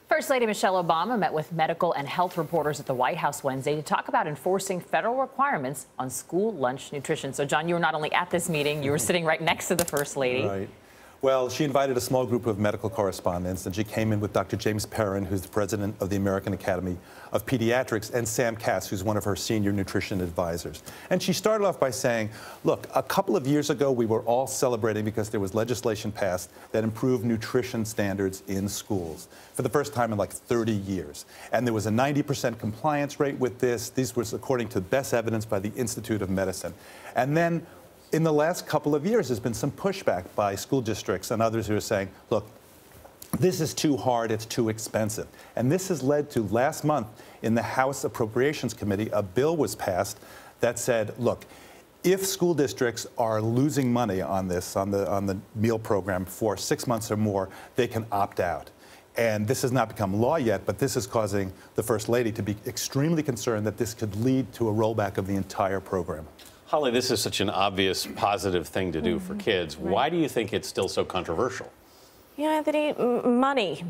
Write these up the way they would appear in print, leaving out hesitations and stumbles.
First Lady Michelle Obama met with medical and health reporters at the White House Wednesday to talk about enforcing federal requirements on school lunch nutrition. So, John, you were not only at this meeting, you were sitting right next to the First Lady. Right. Well, she invited a small group of medical correspondents, and she came in with Dr. James Perrin, who's the president of the American Academy of Pediatrics, and Sam Cass, who's one of her senior nutrition advisors. And she started off by saying, look, a couple of years ago, we were all celebrating because there was legislation passed that improved nutrition standards in schools for the first time in like 30 years. And there was a 90% compliance rate with this. This was according to the best evidence by the Institute of Medicine. And then in the last couple of years, there's been some pushback by school districts and others who are saying, look, this is too hard, it's too expensive. And this has led to last month in the House Appropriations Committee, a bill was passed that said, look, if school districts are losing money on this, on the meal program for 6 months or more, they can opt out. And this has not become law yet, but this is causing the First Lady to be extremely concerned that this could lead to a rollback of the entire program. Holly, this is such an obvious positive thing to do for kids. Right. Why do you think it's still so controversial? You know, Anthony, money.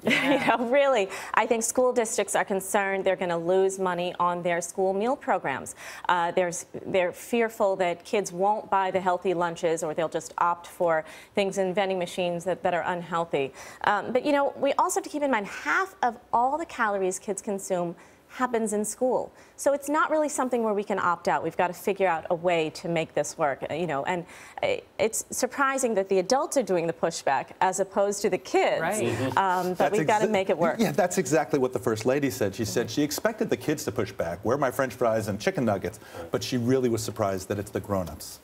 Yeah. You know, really, I think school districts are concerned they're going to lose money on their school meal programs. They're fearful that kids won't buy the healthy lunches, or they'll just opt for things in vending machines that are unhealthy. But, you know, we also have to keep in mind half of all the calories kids consume happens in school. So it's not really something where we can opt out. We've got to figure out a way to make this work, you know, and it's surprising that the adults are doing the pushback as opposed to the kids. Right. But we've got to make it work. Yeah, that's exactly what the First Lady said. She said she expected the kids to push back, where are my French fries and chicken nuggets, but she really was surprised that it's the grown-ups.